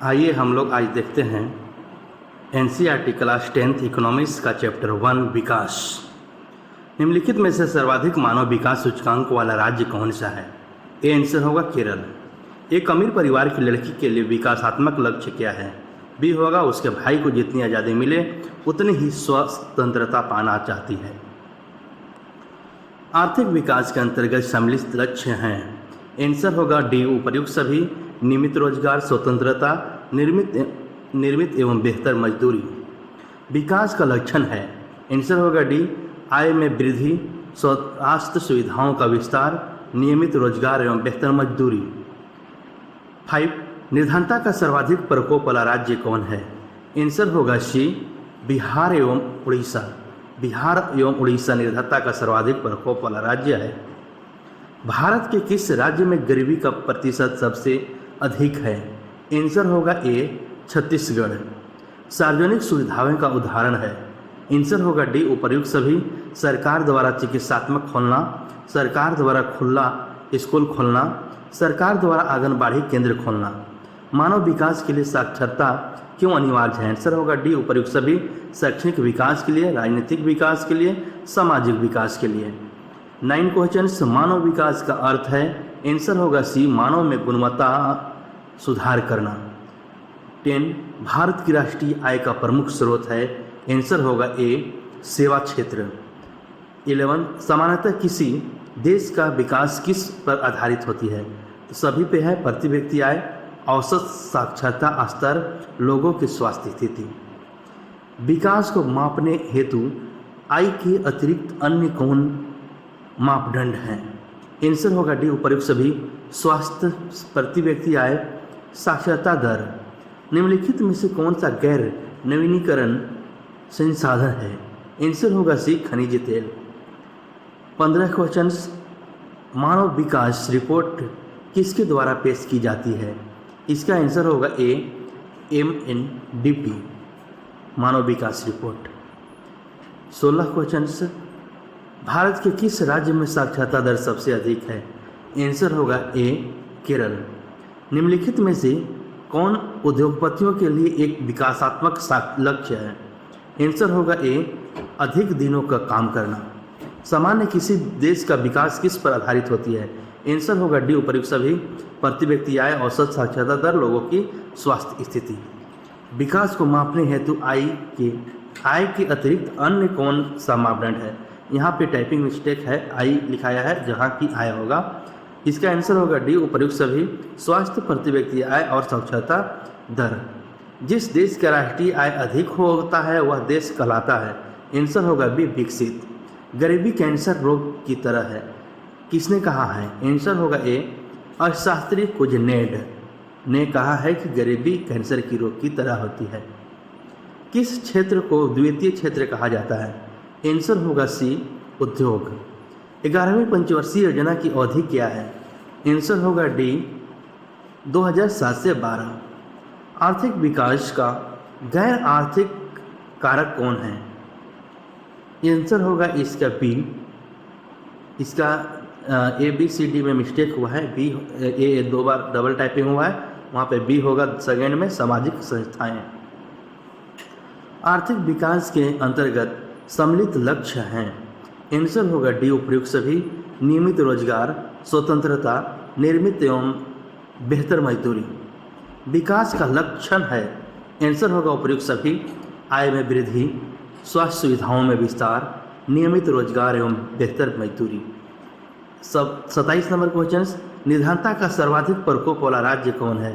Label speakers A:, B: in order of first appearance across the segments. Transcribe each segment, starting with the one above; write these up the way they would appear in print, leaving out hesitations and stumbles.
A: आइए हम लोग आज देखते हैं एनसीईआरटी क्लास 10th इकोनॉमिक्स का चैप्टर 1 विकास। निम्नलिखित में से सर्वाधिक मानव विकास सूचकांक वाला राज्य कौन सा है? ए आंसर होगा केरल। एक अमीर परिवार की लड़की के लिए विकासात्मक लक्ष्य क्या है? बी होगा उसके भाई को जितनी आज़ादी मिले उतनी ही स्वतंत्रता पाना चाहती है। आर्थिक विकास के अंतर्गत सम्मिलित लक्ष्य हैं। आंसर होगा डी उपर्युक्त सभी, नियमित रोजगार, स्वतंत्रता, निर्मित एवं बेहतर मजदूरी। विकास का लक्षण है। आंसर होगा डी आय में वृद्धि, स्वास्थ्य सुविधाओं का विस्तार, नियमित रोजगार एवं बेहतर मजदूरी। 5 निर्धनता का सर्वाधिक प्रकोप वाला राज्य कौन है? आंसर होगा सी बिहार एवं उड़ीसा। बिहार एवं उड़ीसा निर्धनता का सर्वाधिक प्रकोप वाला राज्य है। भारत के किस राज्य में गरीबी का प्रतिशत सबसे अधिक है? आंसर होगा ए छत्तीसगढ़। सार्वजनिक सुविधाओं का उदाहरण है। आंसर होगा डी उपर्युक्त सभी, सरकार द्वारा चिकित्सात्मक खोलना, सरकार द्वारा खुला स्कूल खोलना, सरकार द्वारा आंगनबाड़ी केंद्र खोलना। मानव विकास के लिए साक्षरता क्यों अनिवार्य है? आंसर होगा डी उपर्युक्त सभी, शैक्षणिक विकास के लिए, राजनीतिक विकास के लिए, सामाजिक विकास के लिए। 9 क्वेश्चंस मानव विकास का अर्थ है। आंसर होगा सी मानव में गुणवत्ता सुधार करना। 10 भारत की राष्ट्रीय आय का प्रमुख स्रोत है। आंसर होगा ए सेवा क्षेत्र। 11 सामान्यतः किसी देश का विकास किस पर आधारित होती है? तो सभी पे है। प्रति व्यक्ति आय, औसत साक्षरता स्तर, लोगों की स्वास्थ्य स्थिति। विकास को मापने हेतु आय के अतिरिक्त अन्य कौन मापदंड हैं? आंसर होगा डी उपर्युक्त सभी, स्वास्थ्य, प्रति व्यक्ति आय, साक्षरता दर। निम्नलिखित में से कौन सा गैर नवीनीकरण संसाधन है? आंसर होगा सी खनिज तेल। 15 क्वेश्चंस मानव विकास रिपोर्ट किसके द्वारा पेश की जाती है? इसका आंसर होगा ए MNDP मानव विकास रिपोर्ट। 16 क्वेश्चंस भारत के किस राज्य में साक्षरता दर सबसे अधिक है? आंसर होगा ए केरल। निम्नलिखित में से कौन उद्योगपतियों के लिए एक विकासात्मक लक्ष्य है? आंसर होगा ए अधिक दिनों का काम करना। सामान्य किसी देश का विकास किस पर आधारित होती है? आंसर होगा डी उपर्युक्त सभी, प्रति व्यक्ति आय, औसत साक्षरता दर, लोगों की स्वास्थ्य स्थिति। विकास को मापने हेतु आय के अतिरिक्त अन्य कौन सा मापदंड है? यहाँ पे टाइपिंग मिस्टेक है, आई लिखाया है जहाँ की आय होगा। इसका आंसर होगा डी उपर्युक्त सभी, स्वास्थ्य, प्रति व्यक्ति आय और साक्षरता दर। जिस देश का राष्ट्रीय आय अधिक होता है वह देश कहलाता है। आंसर होगा बी विकसित। गरीबी कैंसर रोग की तरह है, किसने कहा है? आंसर होगा ए अर्थशास्त्री कुजनेड ने कहा है कि गरीबी कैंसर की रोग की तरह होती है। किस क्षेत्र को द्वितीय क्षेत्र कहा जाता है? आंसर होगा सी उद्योग। 11वीं पंचवर्षीय योजना की अवधि क्या है? आंसर होगा डी 2007 से 12। आर्थिक विकास का गैर आर्थिक कारक कौन है? आंसर होगा इसका बी। इसका ABCD में मिस्टेक हुआ है, बी ए 2 बार डबल टाइपिंग हुआ है, वहाँ पे बी होगा सेकेंड में, सामाजिक संस्थाएं। आर्थिक विकास के अंतर्गत सम्मिलित लक्ष्य हैं। आंसर होगा डी उपर्युक्त सभी, नियमित रोजगार, स्वतंत्रता, निर्मित एवं बेहतर मजदूरी। विकास का लक्षण है। आंसर होगा उपर्युक्त सभी, आय में वृद्धि, स्वास्थ्य सुविधाओं में विस्तार, नियमित रोजगार एवं बेहतर मजदूरी। 27 नंबर क्वेश्चन निर्धनता का सर्वाधिक प्रकोप वाला राज्य कौन है?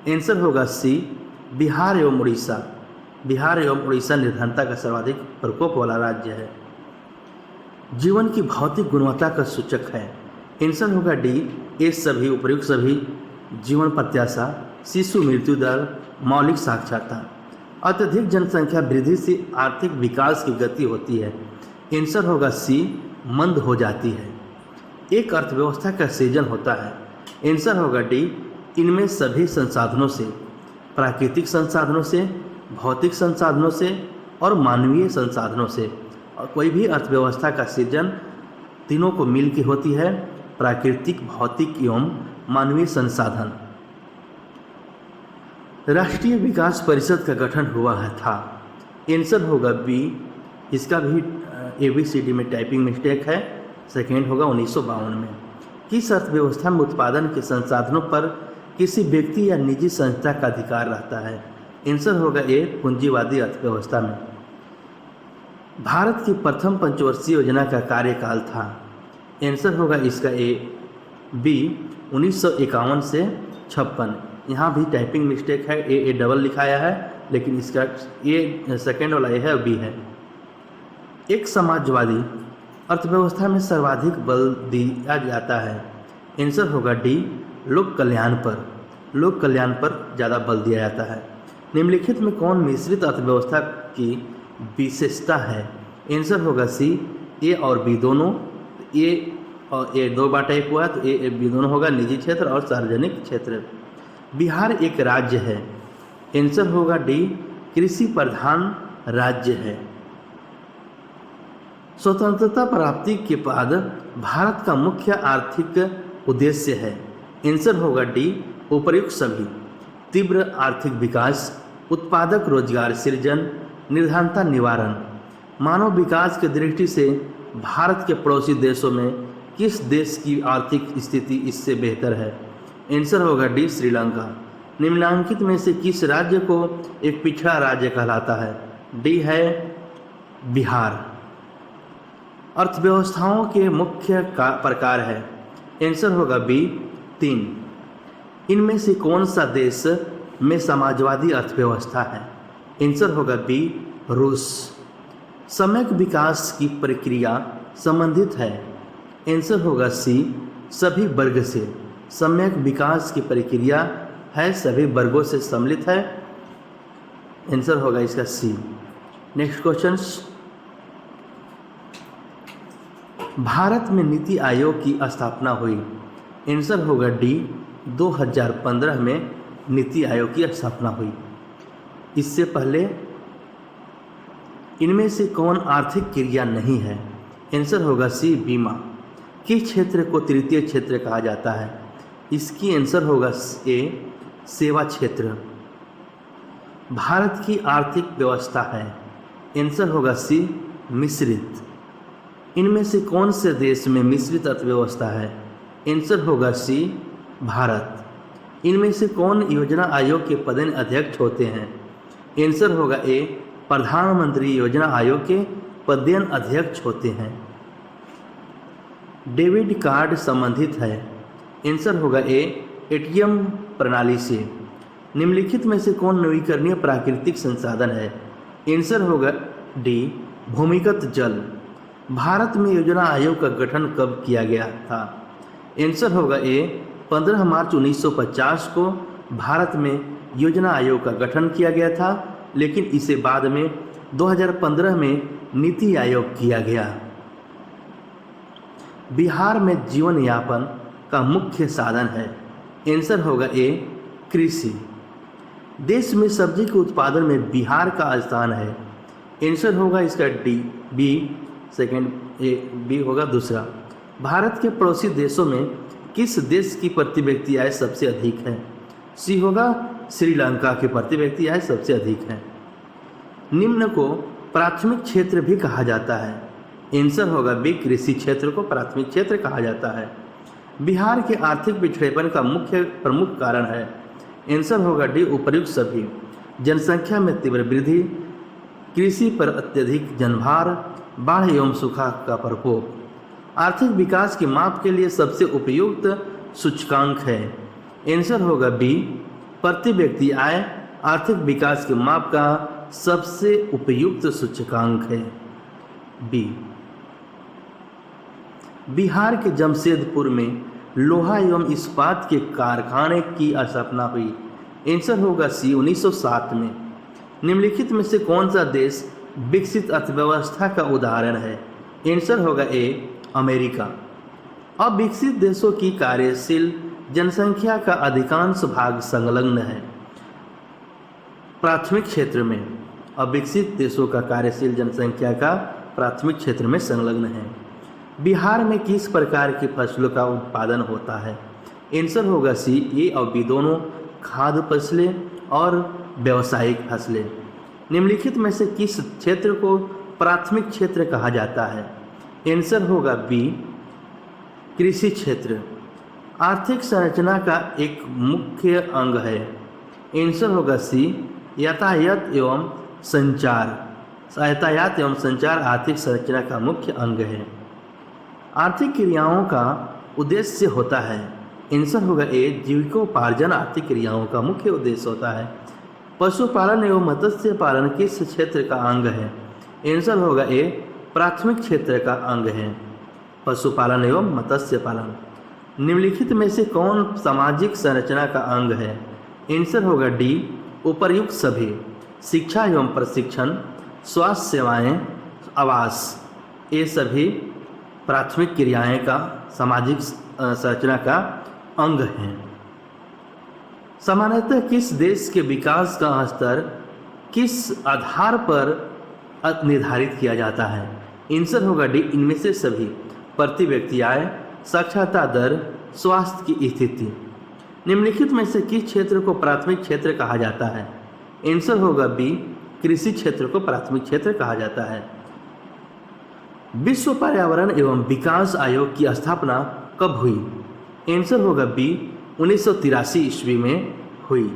A: आंसर होगा सी बिहार एवं उड़ीसा। बिहार एवं उड़ीसा निर्धनता का सर्वाधिक प्रकोप वाला राज्य है। जीवन की भौतिक गुणवत्ता का सूचक है। आंसर होगा डी ए सभी, उपर्युक्त सभी, जीवन प्रत्याशा, शिशु मृत्यु दर, मौलिक साक्षरता। अत्यधिक जनसंख्या वृद्धि से आर्थिक विकास की गति होती है। आंसर होगा सी मंद हो जाती है। एक अर्थव्यवस्था का सृजन होता है। आंसर होगा डी इनमें सभी संसाधनों से, प्राकृतिक संसाधनों से, भौतिक संसाधनों से और मानवीय संसाधनों से। और कोई भी अर्थव्यवस्था का सृजन तीनों को मिल के होती है, प्राकृतिक, भौतिक एवं मानवीय संसाधन। राष्ट्रीय विकास परिषद का गठन हुआ था। आंसर होगा बी। इसका भी ABCD में टाइपिंग मिस्टेक है। सेकेंड होगा 1952 में। किस अर्थव्यवस्था में उत्पादन के संसाधनों पर किसी व्यक्ति या निजी संस्था का अधिकार रहता है? आंसर होगा ए। पूंजीवादी अर्थव्यवस्था में। भारत की प्रथम पंचवर्षीय योजना का कार्यकाल था? आंसर होगा इसका ए। बी 1951 से 56। यहाँ भी टाइपिंग मिस्टेक है, ए डबल लिखाया है, लेकिन इसका ए सेकेंड वाला ए है और बी है। एक समाजवादी अर्थव्यवस्था में सर्वाधिक बल दिया जाता है? आंसर होगा डी। लोक कल्याण पर। लोक कल्याण पर ज़्यादा बल दिया जाता है। निम्नलिखित में कौन मिश्रित अर्थव्यवस्था की विशेषता है? आंसर होगा सी। ए और बी दोनों। ए और ए दो बार टाइप हुआ तो ए बी दोनों होगा, निजी क्षेत्र और सार्वजनिक क्षेत्र। बिहार एक राज्य है? आंसर होगा डी। कृषि प्रधान राज्य है। स्वतंत्रता प्राप्ति के बाद भारत का मुख्य आर्थिक उद्देश्य है? आंसर होगा डी। उपर्युक्त सभी। तीव्र आर्थिक विकास, उत्पादक रोजगार सृजन, निर्धनता निवारण। मानव विकास की दृष्टि से भारत के पड़ोसी देशों में किस देश की आर्थिक स्थिति इससे बेहतर है? आंसर होगा डी। श्रीलंका। निम्नलिखित में से किस राज्य को एक पिछड़ा राज्य कहलाता है? डी है बिहार। अर्थव्यवस्थाओं के मुख्य प्रकार है? आंसर होगा बी। 3। इनमें से कौन सा देश में समाजवादी अर्थव्यवस्था है? आंसर होगा बी। रूस। सम्यक विकास की प्रक्रिया संबंधित है? आंसर होगा सी। सभी वर्ग से। सम्यक विकास की प्रक्रिया है सभी वर्गों से सम्मिलित है। आंसर होगा इसका सी। Next question. भारत में नीति आयोग की स्थापना हुई? आंसर होगा डी। 2015 में नीति आयोग की स्थापना हुई। इससे पहले इनमें से कौन आर्थिक क्रिया नहीं है? आंसर होगा सी। बीमा। किस क्षेत्र को तृतीय क्षेत्र कहा जाता है? इसकी आंसर होगा ए। सेवा क्षेत्र। भारत की आर्थिक व्यवस्था है? आंसर होगा सी। मिश्रित। इनमें से कौन से देश में मिश्रित अर्थव्यवस्था है? आंसर होगा सी। भारत। इनमें से कौन योजना आयोग के पदेन अध्यक्ष होते हैं? आंसर होगा ए। प्रधानमंत्री योजना आयोग के पदेन अध्यक्ष होते हैं। डेबिट कार्ड संबंधित है? आंसर होगा ए। ATM प्रणाली से। निम्नलिखित में से कौन नवीकरणीय प्राकृतिक संसाधन है? आंसर होगा डी। भूमिगत जल। भारत में योजना आयोग का गठन कब किया गया था? आंसर होगा ए। 15 मार्च 1950 को भारत में योजना आयोग का गठन किया गया था, लेकिन इसे बाद में 2015 में नीति आयोग किया गया। बिहार में जीवन यापन का मुख्य साधन है? आंसर होगा ए। कृषि। देश में सब्जी के उत्पादन में बिहार का स्थान है? आंसर होगा इसका D. B second. A B होगा दूसरा। भारत के पड़ोसी देशों में किस देश की प्रति व्यक्ति आय सबसे अधिक है? सी होगा श्रीलंका की प्रति व्यक्ति आय सबसे अधिक है। निम्न को प्राथमिक क्षेत्र भी कहा जाता है? आंसर होगा बी। कृषि क्षेत्र को प्राथमिक क्षेत्र कहा जाता है। बिहार के आर्थिक पिछड़ेपन का मुख्य प्रमुख कारण है? आंसर होगा डी। उपर्युक्त सभी। जनसंख्या में तीव्र वृद्धि, कृषि पर अत्यधिक जनभार, बाढ़ एवं सूखा का प्रकोप। आर्थिक विकास की माप के लिए सबसे उपयुक्त सूचकांक है? आंसर होगा बी। प्रति व्यक्ति आय आर्थिक विकास के माप का सबसे उपयुक्त सूचकांक है। बी। बिहार के जमशेदपुर में लोहा एवं इस्पात के कारखाने की स्थापना हुई? आंसर होगा सी। 1907 में। निम्नलिखित में से कौन सा देश विकसित अर्थव्यवस्था का उदाहरण है? आंसर होगा ए। अमेरिका। अब विकसित देशों की कार्यशील जनसंख्या का अधिकांश भाग संलग्न है प्राथमिक क्षेत्र में। अब विकसित देशों का कार्यशील जनसंख्या का प्राथमिक क्षेत्र में संलग्न है। बिहार में किस प्रकार की फसलों का उत्पादन होता है? आंसर होगा सी। ए और बी दोनों। खाद्य फसलें, और व्यावसायिक फसलें। निम्नलिखित में से किस क्षेत्र को प्राथमिक क्षेत्र कहा जाता है? आंसर होगा बी, कृषि क्षेत्र। आर्थिक संरचना का एक मुख्य अंग है। आंसर होगा सी, यातायात एवं संचार। यातायात एवं संचार आर्थिक संरचना का मुख्य अंग है। आर्थिक क्रियाओं का उद्देश्य होता है। आंसर होगा ए, जीविकोपार्जन आर्थिक क्रियाओं का मुख्य उद्देश्य होता है। पशुपालन एवं मत्स्य पालन किस क्षेत्र का अंग है? आंसर होगा ए, प्राथमिक क्षेत्र का अंग है, पशुपालन एवं मत्स्य पालन। निम्नलिखित में से कौन सामाजिक संरचना का अंग है? आंसर होगा डी, उपर्युक्त सभी। शिक्षा एवं प्रशिक्षण, स्वास्थ्य सेवाएं, आवास, ये सभी प्राथमिक क्रियाएं का सामाजिक संरचना का अंग हैं। सामान्यतः किस देश के विकास का स्तर किस आधार पर निर्धारित किया जाता है? आंसर होगा डी, इनमें से सभी। प्रति व्यक्ति आय, साक्षरता दर, स्वास्थ्य की स्थिति। निम्नलिखित में से किस क्षेत्र को प्राथमिक क्षेत्र कहा जाता है? आंसर होगा बी, कृषि क्षेत्र को प्राथमिक क्षेत्र कहा जाता है। विश्व पर्यावरण एवं विकास आयोग की स्थापना कब हुई? आंसर होगा बी, 1983 ईस्वी में हुई।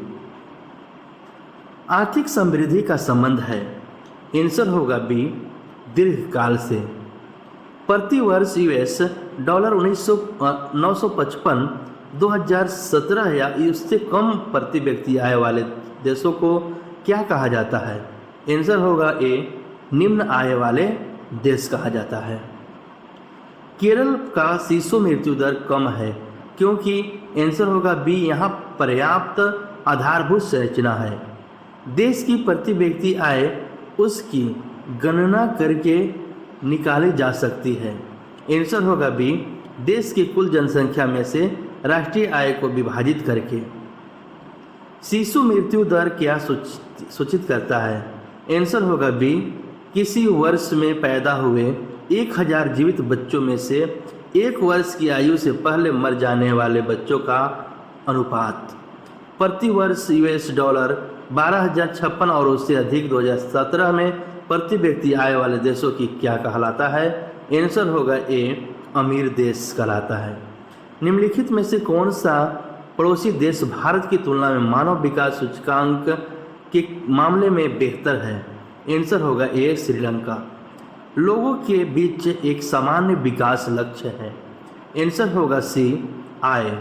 A: आर्थिक समृद्धि का संबंध है। आंसर होगा बी, दीर्घकाल से। प्रति वर्ष यूएस डॉलर 955 2017 या उससे कम प्रति व्यक्ति आय वाले देशों को क्या कहा जाता है? आंसर होगा ए, निम्न आय वाले देश कहा जाता है। केरल का शिशु मृत्यु दर कम है क्योंकि आंसर होगा बी, यहाँ पर्याप्त आधारभूत संरचना है। देश की प्रति व्यक्ति आय उसकी गणना करके निकाली जा सकती है। आंसर होगा बी, देश की कुल जनसंख्या में से राष्ट्रीय आय को विभाजित करके। शिशु मृत्यु दर क्या सूचित करता है? आंसर होगा बी, किसी वर्ष में पैदा हुए 1000 जीवित बच्चों में से 1 वर्ष की आयु से पहले मर जाने वाले बच्चों का अनुपात। प्रति वर्ष यूएस डॉलर 12,056 और उससे अधिक 2017 में प्रति व्यक्ति आय वाले देशों की क्या कहलाता है? आंसर होगा ए, अमीर देश कहलाता है। निम्नलिखित में से कौन सा पड़ोसी देश भारत की तुलना में मानव विकास सूचकांक के मामले में बेहतर है? आंसर होगा ए, श्रीलंका। लोगों के बीच एक सामान्य विकास लक्ष्य है। आंसर होगा सी, आय।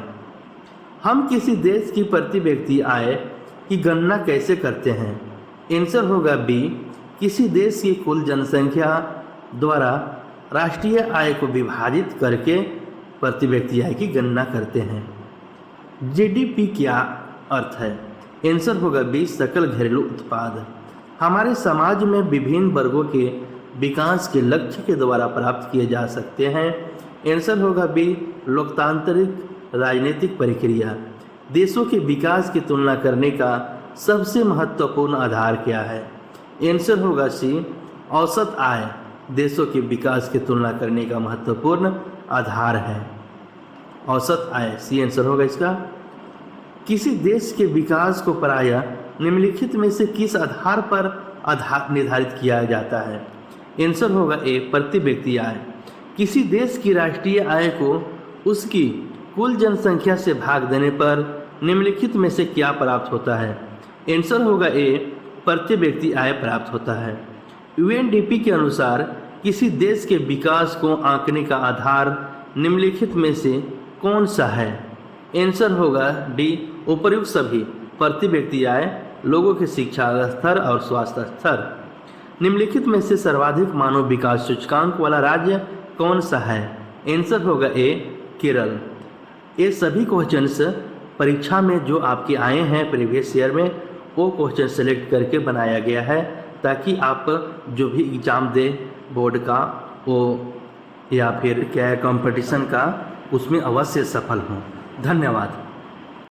A: हम किसी देश की प्रति व्यक्ति आय की गणना कैसे करते हैं? आंसर होगा बी, किसी देश की कुल जनसंख्या द्वारा राष्ट्रीय आय को विभाजित करके प्रति व्यक्ति आय की गणना करते हैं। जीडीपी क्या अर्थ है? आंसर होगा बी, सकल घरेलू उत्पाद। हमारे समाज में विभिन्न वर्गों के विकास के लक्ष्य के द्वारा प्राप्त किए जा सकते हैं। आंसर होगा बी, लोकतांत्रिक राजनीतिक प्रक्रिया। देशों के विकास की तुलना करने का सबसे महत्वपूर्ण आधार क्या है? आंसर होगा सी, औसत आय देशों के विकास की तुलना करने का महत्वपूर्ण आधार है। औसत आय, सी आंसर होगा इसका। किसी देश के विकास को प्रायः निम्नलिखित में से किस आधार पर निर्धारित किया जाता है? आंसर होगा ए, प्रति व्यक्ति आय। किसी देश की राष्ट्रीय आय को उसकी कुल जनसंख्या से भाग देने पर निम्नलिखित में से क्या प्राप्त होता है? आंसर होगा ए, प्रति व्यक्ति आय प्राप्त होता है। यूएनडीपी के अनुसार किसी देश के विकास को आंकने का आधार निम्नलिखित में से कौन सा है? आंसर होगा डी, उपर्युक्त सभी। प्रति व्यक्ति आय, लोगों के शिक्षा स्तर और स्वास्थ्य स्तर। निम्नलिखित में से सर्वाधिक मानव विकास सूचकांक वाला राज्य कौन सा है? आंसर होगा ए, केरल। ये सभी क्वेश्चंस परीक्षा में जो आपके आए हैं प्रीवियस ईयर में, वो क्वेश्चन सेलेक्ट करके बनाया गया है ताकि आप जो भी एग्ज़ाम दे बोर्ड का वो या फिर क्या कंपटीशन का, उसमें अवश्य सफल हों। धन्यवाद।